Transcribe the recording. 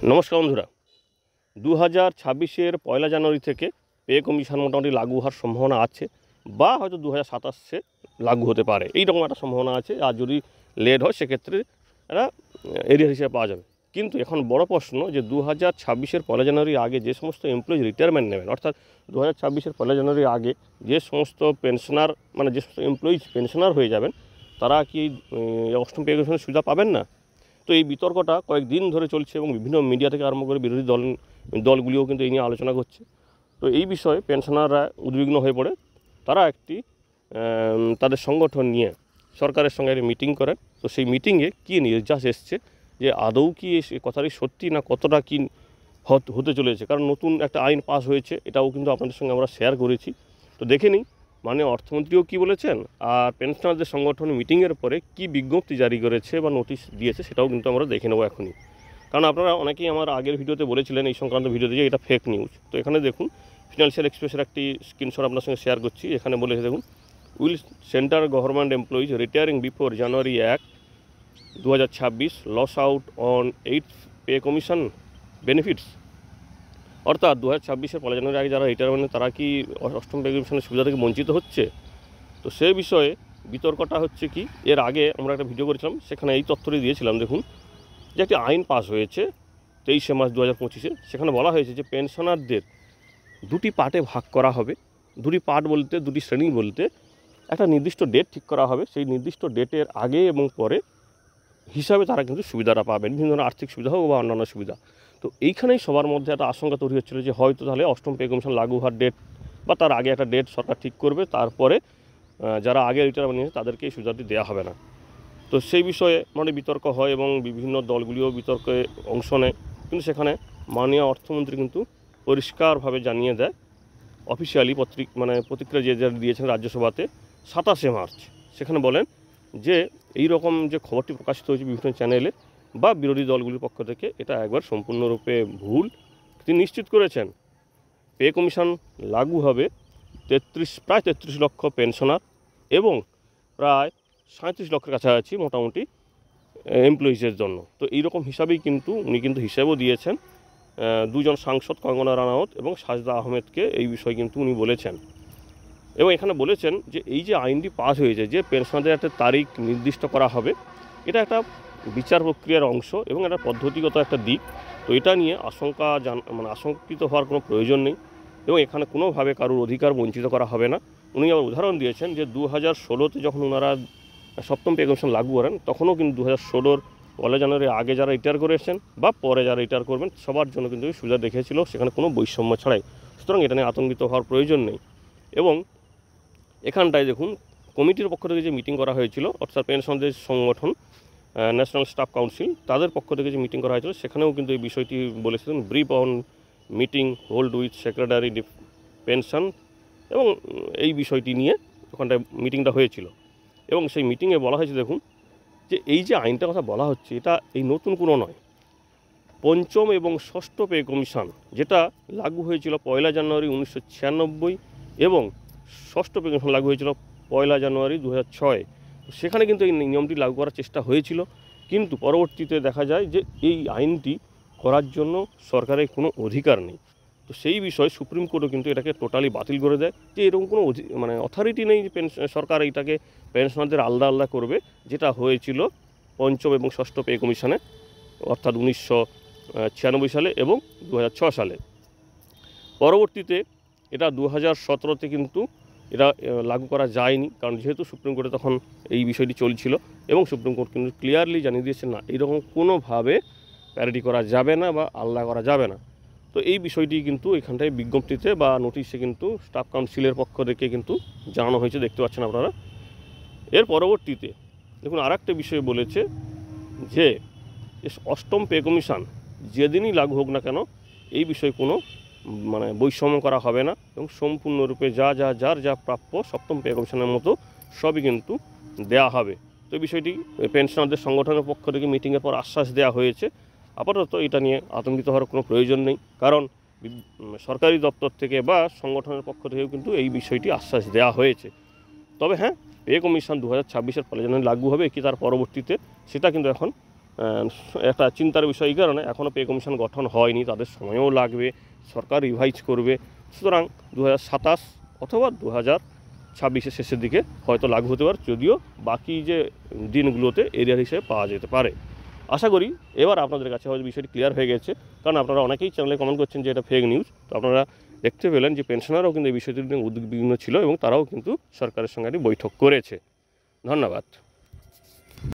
নমস্কার বন্ধুরা, 2026-এর 1 জানুয়ারি থেকে পে কমিশন মোটামুটি লাগু হওয়ার সম্ভাবনা আছে, বা হয়তো 2027-এ লাগু হতে পারে, এইরকম একটা সম্ভাবনা আছে। আর যদি লেট হয় সেক্ষেত্রে এটা এরিয়ার হিসেবে পাওয়া যাবে। কিন্তু এখন বড় প্রশ্ন যে 2026-এর 1 জানুয়ারির আগে যে সমস্ত এমপ্লয়িজ রিটায়ারমেন্ট নেবেন, অর্থাৎ 2026-এর 1 জানুয়ারির আগে যে সমস্ত পেনশনার মানে যে সমস্ত এমপ্লয়িজ পেনশনার হয়ে যাবেন, তারা কি অষ্টম পে কমিশনের সুবিধা পাবেন না? তো এই বিতর্কটা কয়েকদিন ধরে চলছে এবং বিভিন্ন মিডিয়া থেকে আরম্ভ করে বিরোধী দলগুলিও কিন্তু এই নিয়ে আলোচনা করছে। তো এই বিষয়ে পেনশনাররা উদ্বিগ্ন হয়ে পড়ে তারা একটি তাদের সংগঠন নিয়ে সরকারের সঙ্গে একটা মিটিং করেন। তো সেই মিটিংয়ে কী নির্যাস এসছে, যে আদৌ কি এই কথাটি সত্যি না কতটা কি হতে চলেছে, কারণ নতুন একটা আইন পাস হয়েছে, এটাও কিন্তু আপনাদের সঙ্গে আমরা শেয়ার করেছি। তো দেখে নিই মানে অর্থমন্ত্রীও কী বলেছেন, আর পেনশনারদের সংগঠন মিটিংয়ের পরে কি বিজ্ঞপ্তি জারি করেছে বা নোটিশ দিয়েছে, সেটাও কিন্তু আমরা দেখে নেবো এখনই। কারণ আপনারা অনেকেই আমার আগের ভিডিওতে বলেছিলেন এই সংক্রান্ত ভিডিওতে যে এটা ফেক নিউজ। তো এখানে দেখুন, ফিনান্সিয়াল এক্সপ্রেসের একটি স্ক্রিনশট আপনার সঙ্গে শেয়ার করছি। এখানে বলেছে দেখুন, will central government employees retiring before January 1, 2026 lose out on 8 pay commission benefits. অর্থাৎ 2026-এর 1 জানুয়ারি আগে যারা রিটায়ারমেন্ট তারা কি অষ্টম পে কমিশনের সুবিধা থেকে বঞ্চিত হচ্ছে? তো সে বিষয়ে বিতর্কটা হচ্ছে কি, এর আগে আমরা একটা ভিডিও করেছিলাম, সেখানে এই তথ্যটি দিয়েছিলাম। দেখুন যে একটি আইন পাস হয়েছে 23 মার্চ 2025-এ। সেখানে বলা হয়েছে যে পেনশনারদের দুটি পার্টে ভাগ করা হবে। দুটি পার্ট বলতে, দুটি শ্রেণী বলতে, একটা নির্দিষ্ট ডেট ঠিক করা হবে। সেই নির্দিষ্ট ডেটের আগে এবং পরে হিসাবে তারা কিন্তু সুবিধাটা পাবেন, বিভিন্ন ধরনের আর্থিক সুবিধা হোক বা অন্যান্য সুবিধা। তো এইখানেই সবার মধ্যে একটা আশঙ্কা তৈরি হচ্ছিলো যে হয়তো তাহলে অষ্টম পে কমিশন লাগু হওয়ার ডেট বা তার আগে একটা ডেট সরকার ঠিক করবে, তারপরে যারা আগে রিটায়ারমেন্ট নিয়েছে তাদেরকে এই সুবিধাটি দেওয়া হবে না। তো সেই বিষয়ে মানে বিতর্ক হয় এবং বিভিন্ন দলগুলিও বিতর্কে অংশ নেয়। কিন্তু সেখানে মাননীয় অর্থমন্ত্রী কিন্তু পরিষ্কারভাবে জানিয়ে দেয় অফিসিয়ালি প্রতিক্রিয়া যে দিয়েছেন রাজ্যসভাতে 27 মার্চ। সেখানে বলেন যে এই রকম যে খবরটি প্রকাশিত হয়েছে বিভিন্ন চ্যানেলে বা বিরোধী দলগুলির পক্ষ থেকে, এটা একবার সম্পূর্ণরূপে ভুল। তিনি নিশ্চিত করেছেন পে কমিশন লাগু হবে প্রায় 33 লক্ষ পেনশনার এবং প্রায় 37 লক্ষের কাছাকাছি মোটামুটি এমপ্লয়িজের জন্য। তো এইরকম হিসাবেই কিন্তু উনি কিন্তু হিসাবও দিয়েছেন দুজন সাংসদ কঙ্গনা রানাওত এবং সাজদা আহমেদকে। এই বিষয়ে কিন্তু উনি বলেছেন এবং এখানে বলেছেন যে এই যে আইনটি পাস হয়েছে, যে পেনশনারদের একটা তারিখ নির্দিষ্ট করা হবে, এটা একটা বিচার প্রক্রিয়ার অংশ এবং একটা পদ্ধতিগত একটা দিক। তো এটা নিয়ে আশঙ্কিত হওয়ার কোনো প্রয়োজন নেই এবং এখানে কোনোভাবে কারোর অধিকার বঞ্চিত করা হবে না। উনি আবার উদাহরণ দিয়েছেন যে 2016-তে যখন ওনারা সপ্তম পে কমিশন লাগু করেন, তখনও কিন্তু 2016-র 1 জানুয়ারি আগে যারা রিটায়ার করেছেন বা পরে যারা রিটায়ার করবেন সবার জন্য কিন্তু সুবিধা রেখেছিল, সেখানে কোনো বৈষম্য ছাড়াই। সুতরাং এটা নিয়ে আতঙ্কিত হওয়ার প্রয়োজন নেই। এবং এখানটায় দেখুন, কমিটির পক্ষ থেকে যে মিটিং করা হয়েছিল, অর্থাৎ পেনশনদের সংগঠন ন্যাশনাল স্টাফ কাউন্সিল, তাদের পক্ষ থেকে যে মিটিং করা হয়েছিল, সেখানেও কিন্তু এই বিষয়টি বলেছিলেন, brief on meeting hold with secretary pension, এবং এই বিষয়টি নিয়ে ওখানটায় মিটিংটা হয়েছিল। এবং সেই মিটিংয়ে বলা হয়েছে দেখুন, যে এই যে আইনটার কথা বলা হচ্ছে, এটা এই নতুন কোনো নয়। পঞ্চম এবং ষষ্ঠ পে কমিশন যেটা লাগু হয়েছিল 1 জানুয়ারি 1996 এবং ষষ্ঠ পে কমিশন লাগু হয়েছিল 1 জানুয়ারি 2006। সেখানে কিন্তু এই নিয়মটি লাগু করার চেষ্টা হয়েছিল, কিন্তু পরবর্তীতে দেখা যায় যে এই আইনটি করার জন্য সরকারের কোনো অধিকার নেই। তো সেই বিষয়ে সুপ্রিম কোর্টও কিন্তু এটাকে টোটালি বাতিল করে দেয়, যে এরকম কোনো অথরিটি নেই যে সরকার এইটাকে পেনশনারদের আলাদা আলাদা করবে, যেটা হয়েছিল পঞ্চম এবং ষষ্ঠ পে কমিশনে, অর্থাৎ 1996 সালে এবং 2006 সালে। পরবর্তীতে এটা 2017-তে কিন্তু এটা লাগু করা যায়নি, কারণ যেহেতু সুপ্রিম কোর্টে তখন এই বিষয়টি চলছিল এবং সুপ্রিম কোর্ট কিন্তু ক্লিয়ারলি জানিয়ে দিয়েছেন না, এইরকম কোনোভাবে প্যারিটি করা যাবে না বা আলাদা করা যাবে না। তো এই বিষয়টি কিন্তু এখানটায় বিজ্ঞপ্তিতে বা নোটিশে কিন্তু স্টাফ কাউন্সিলের পক্ষ থেকে কিন্তু জানানো হয়েছে, দেখতে পাচ্ছেন আপনারা। এর পরবর্তীতে দেখুন আরেকটা বিষয় বলেছে যে অষ্টম পে কমিশন যেদিনই লাগু হোক না কেন, এই বিষয়ে কোনো বৈষম্য করা হবে না এবং সম্পূর্ণরূপে যার যা প্রাপ্য সপ্তম পে কমিশনের মতো সবই কিন্তু দেয়া হবে। তো এই বিষয়টি পেনশনারদের সংগঠনের পক্ষ থেকে মিটিংয়ের পর আশ্বাস দেওয়া হয়েছে। আপাতত এটা নিয়ে আতঙ্কিত হওয়ার কোনো প্রয়োজন নেই, কারণ সরকারি দপ্তর থেকে বা সংগঠনের পক্ষ থেকেও কিন্তু এই বিষয়টি আশ্বাস দেওয়া হয়েছে। তবে হ্যাঁ, পে কমিশন 2026-এর 1 জানুয়ারি লাগু হবে কি তার পরবর্তীতে, সেটা কিন্তু এখন একটা চিন্তার বিষয়। এই কারণে এখনও পে কমিশন গঠন হয়নি, তাদের সময়ও লাগবে, সরকার রিভাইজ করবে। সুতরাং 2027 অথবা 2026-এর শেষের দিকে হয়তো লাগু হতে পারে, যদিও বাকি যে দিনগুলোতে এরিয়ার হিসেবে পাওয়া যেতে পারে। আশা করি এবার আপনাদের কাছে হয়তো বিষয়টি ক্লিয়ার হয়ে গেছে, কারণ আপনারা অনেকেই চ্যানেলে কমেন্ট করছেন যে এটা ফেক নিউজ। তো আপনারা দেখতে পেলেন যে পেনশনাররাও কিন্তু এই বিষয়টি নিয়ে উদ্বিগ্ন ছিল এবং তারাও কিন্তু সরকারের সঙ্গে বৈঠক করেছে। ধন্যবাদ।